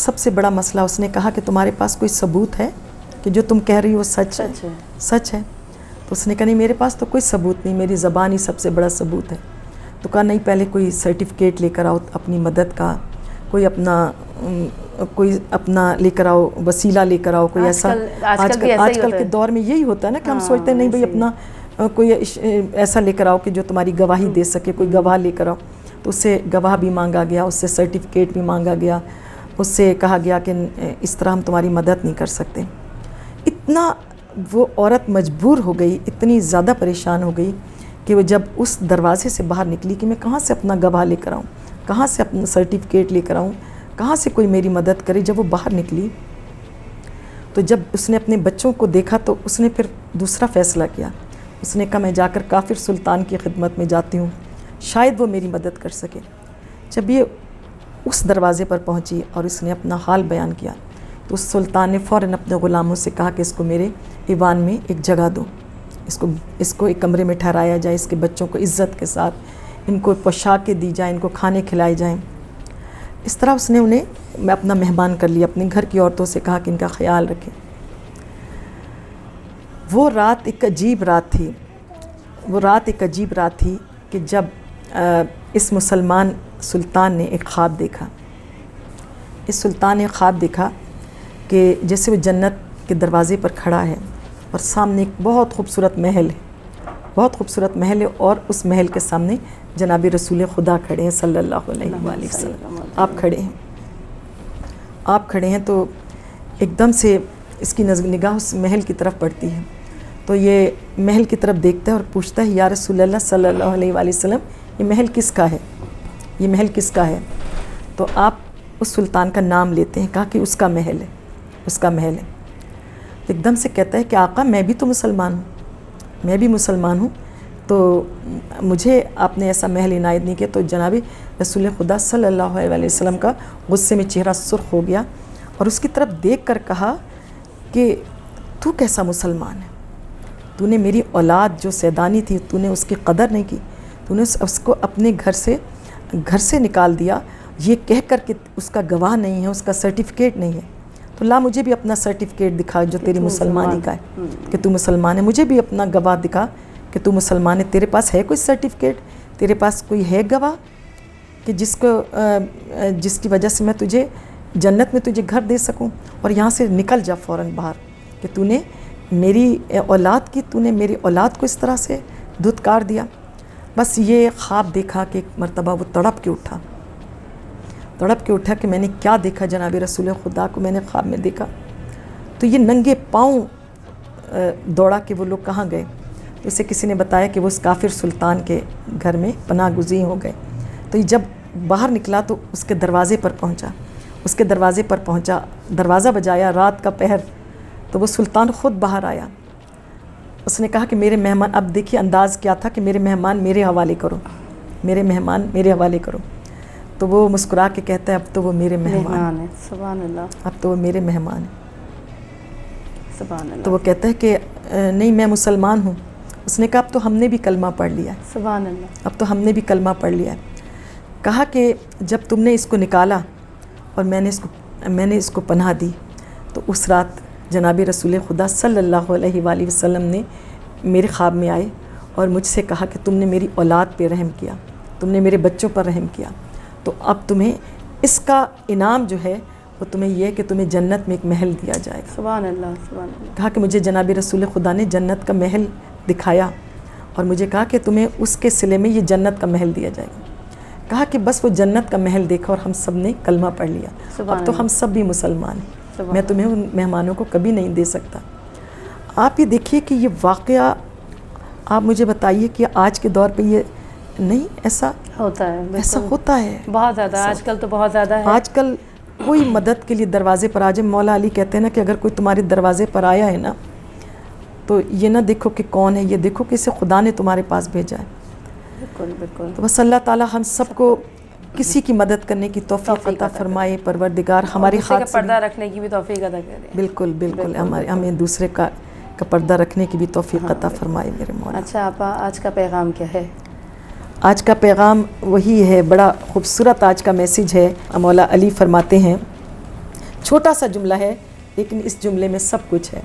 سب سے بڑا مسئلہ اس نے کہا کہ تمہارے پاس کوئی ثبوت ہے کہ جو تم کہہ رہی ہو سچ ہے؟ تو اس نے کہا نہیں میرے پاس تو کوئی ثبوت نہیں، میری زبان ہی سب سے بڑا ثبوت ہے. تو کہا نہیں پہلے کوئی سرٹیفکیٹ لے کر آؤ اپنی مدد کا، کوئی اپنا لے کر آؤ، وسیلہ لے کر آؤ کوئی ایسا. آج کل کے دور میں یہی ہوتا ہے نا کہ ہم سوچتے ہیں نہیں بھائی اپنا کوئی ایسا لے کر آؤ کہ جو تمہاری گواہی دے سکے، کوئی گواہ لے کر آؤ. تو اس سے گواہ بھی مانگا گیا، اس سے سرٹیفکیٹ بھی مانگا گیا، اس سے کہا گیا کہ اس طرح ہم تمہاری مدد نہیں کر سکتے. اتنا وہ عورت مجبور ہو گئی، اتنی زیادہ پریشان ہو گئی کہ وہ جب اس دروازے سے باہر نکلی کہ میں کہاں سے اپنا گواہ لے کر آؤں، کہاں سے اپنا سرٹیفکیٹ لے کر آؤں، کہاں سے کوئی میری مدد کرے. جب وہ باہر نکلی تو جب اس نے اپنے بچوں کو دیکھا تو اس نے پھر دوسرا فیصلہ کیا. اس نے کہا میں جا کر کافر سلطان کی خدمت میں جاتی ہوں، شاید وہ میری مدد کر سکے. جب یہ اس دروازے پر پہنچی اور اس نے اپنا حال بیان کیا تو اس سلطان نے فوراً اپنے غلاموں سے کہا کہ اس کو میرے ایوان میں ایک جگہ دو، اس کو ایک کمرے میں ٹھہرایا جائے، اس کے بچوں کو عزت کے ساتھ ان کو پوشاکیں دی جائیں، ان کو کھانے کھلائے جائیں. اس طرح اس نے انہیں اپنا مہمان کر لیا، اپنے گھر کی عورتوں سے کہا کہ ان کا خیال رکھیں. وہ رات ایک عجیب رات تھی کہ جب اس مسلمان سلطان نے ایک خواب دیکھا. اس سلطان نے خواب دیکھا کہ جیسے وہ جنت کے دروازے پر کھڑا ہے اور سامنے ایک بہت خوبصورت محل ہے اور اس محل کے سامنے جناب رسول خدا کھڑے ہیں صلی اللہ علیہ وآلہ وسلم. آپ کھڑے ہیں تو ایک دم سے اس کی نگاہ اس محل کی طرف پڑتی ہے. تو یہ محل کی طرف دیکھتا ہے اور پوچھتا ہے یا رسول اللہ صلی اللہ علیہ وآلہ وسلم یہ محل کس کا ہے؟ تو آپ اس سلطان کا نام لیتے ہیں، کہا کہ اس کا محل ہے. ایک دم سے کہتا ہے کہ آقا میں بھی مسلمان ہوں تو مجھے آپ نے ایسا محل عنایت نہیں کیا. تو جناب رسول خدا صلی اللہ علیہ وسلم کا غصے میں چہرہ سرخ ہو گیا اور اس کی طرف دیکھ کر کہا کہ تو کیسا مسلمان ہے؟ تو نے میری اولاد جو سیدانی تھی تو نے اس کی قدر نہیں کی، تو نے اس کو اپنے گھر سے نکال دیا یہ کہہ کر کہ اس کا گواہ نہیں ہے، اس کا سرٹیفکیٹ نہیں ہے. تو لا مجھے بھی اپنا سرٹیفکیٹ دکھا جو تیری مسلمانی کا ہے کہ تو مسلمان ہے، مجھے بھی اپنا گواہ دکھا کہ تو مسلمان ہے. تیرے پاس ہے کوئی سرٹیفکیٹ، تیرے پاس کوئی ہے گواہ کہ جس کی وجہ سے میں تجھے جنت میں تجھے گھر دے سکوں اور یہاں سے نکل جا فوراً باہر کہ تو نے میری اولاد کو اس طرح سے دھتکار دیا. بس یہ خواب دیکھا کہ ایک مرتبہ وہ تڑپ کے اٹھا کہ میں نے کیا دیکھا جناب رسول خدا کو میں نے خواب میں دیکھا. تو یہ ننگے پاؤں دوڑا کہ وہ لوگ کہاں گئے. تو اسے کسی نے بتایا کہ وہ اس کافر سلطان کے گھر میں پناہ گزین ہو گئے. تو یہ جب باہر نکلا تو اس کے دروازے پر پہنچا، دروازہ بجایا، رات کا پہر. تو وہ سلطان خود باہر آیا. اس نے کہا کہ میرے مہمان، اب دیکھیے انداز کیا تھا کہ میرے مہمان میرے حوالے کرو. تو وہ مسکرا کے کہتا ہے اب تو وہ میرے مہمان ہیں. سبحان اللہ. اب تو وہ میرے مہمان ہیں. سبحان اللہ. تو وہ کہتا ہے کہ نہیں میں مسلمان ہوں. اس نے کہا اب تو ہم نے بھی کلمہ پڑھ لیا ہے. سبحان اللہ. اب تو ہم نے بھی کلمہ پڑھ لیا ہے. کہا کہ جب تم نے اس کو نکالا اور میں نے اس کو پناہ دی تو اس رات جناب رسول خدا صلی اللہ علیہ وآلہ وسلم نے میرے خواب میں آئے اور مجھ سے کہا کہ تم نے میری اولاد پہ رحم کیا، تم نے میرے بچوں پر رحم کیا، تو اب تمہیں اس کا انعام جو ہے وہ تمہیں یہ ہے کہ تمہیں جنت میں ایک محل دیا جائے گا. سبحان اللہ. سبحان اللہ. کہا کہ مجھے جناب رسول خدا نے جنت کا محل دکھایا اور مجھے کہا کہ تمہیں اس کے صلے میں یہ جنت کا محل دیا جائے گا. کہا کہ بس وہ جنت کا محل دیکھا اور ہم سب نے کلمہ پڑھ لیا. اب تو ہم سب بھی مسلمان ہیں. میں تمہیں ان مہمانوں کو کبھی نہیں دے سکتا. آپ یہ دیکھیے کہ یہ واقعہ، آپ مجھے بتائیے کہ آج کے دور پہ یہ نہیں ایسا ہوتا ہے؟ ایسا ہوتا ہے بہت زیادہ. آج کل تو بہت زیادہ ہے. آج کل کوئی مدد کے لیے دروازے پر آ جائے. مولا علی کہتے ہیں نا کہ اگر کوئی تمہارے دروازے پر آیا ہے نا تو یہ نہ دیکھو کہ کون ہے، یہ دیکھو کہ اسے خدا نے تمہارے پاس بھیجا ہے. بالکل. تو بس اللہ تعالی ہم سب کو کسی کی مدد کرنے کی توفیق عطا فرمائے. پروردگار ہمارے ہاتھ سے پردہ رکھنے کی بھی توفیق عطا کرے. بالکل. ہمیں دوسرے کا پردہ رکھنے کی بھی توفیق عطا فرمائے میرے مولا. اچھا آپا، آج کا پیغام کیا ہے؟ آج کا پیغام وہی ہے، بڑا خوبصورت آج کا میسیج ہے. مولا علی فرماتے ہیں چھوٹا سا جملہ ہے لیکن اس جملے میں سب کچھ ہے.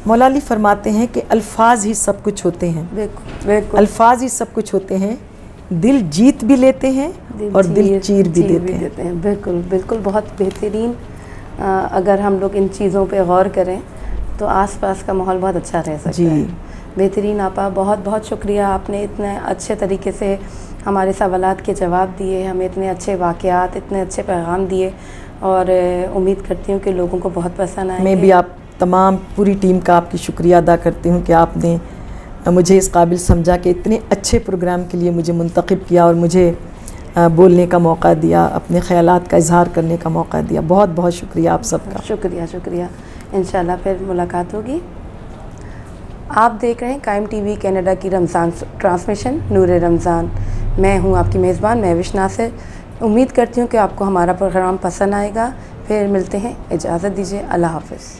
مولا علی فرماتے ہیں کہ الفاظ ہی سب کچھ ہوتے ہیں. بالکل الفاظ ہی سب کچھ ہوتے ہیں. دل جیت بھی لیتے ہیں اور دل چیر بھی دیتے ہیں. بالکل بالکل بہت بہترین. اگر ہم لوگ ان چیزوں پہ غور کریں تو آس پاس کا ماحول بہت اچھا رہ سکتا ہے. بہترین آپا, بہت بہت شکریہ. آپ نے اتنے اچھے طریقے سے ہمارے سوالات کے جواب دیے, ہمیں اتنے اچھے واقعات, اتنے اچھے پیغام دیے, اور امید کرتی ہوں کہ لوگوں کو بہت پسند آئیں گے. میں بھی آپ تمام پوری ٹیم کا آپ کی شکریہ ادا کرتی ہوں کہ آپ نے مجھے اس قابل سمجھا کہ اتنے اچھے پروگرام کے لیے مجھے منتخب کیا اور مجھے بولنے کا موقع دیا, اپنے خیالات کا اظہار کرنے کا موقع دیا. بہت بہت شکریہ آپ سب کا. شکریہ. انشاءاللہ پھر ملاقات ہوگی. آپ دیکھ رہے ہیں قائم ٹی وی کینیڈا کی رمضان ٹرانسمیشن نور رمضان. میں ہوں آپ کی میزبان مہوش ناصر. امید کرتی ہوں کہ آپ کو ہمارا پروگرام پسند آئے گا. پھر ملتے ہیں, اجازت دیجیے, اللہ حافظ.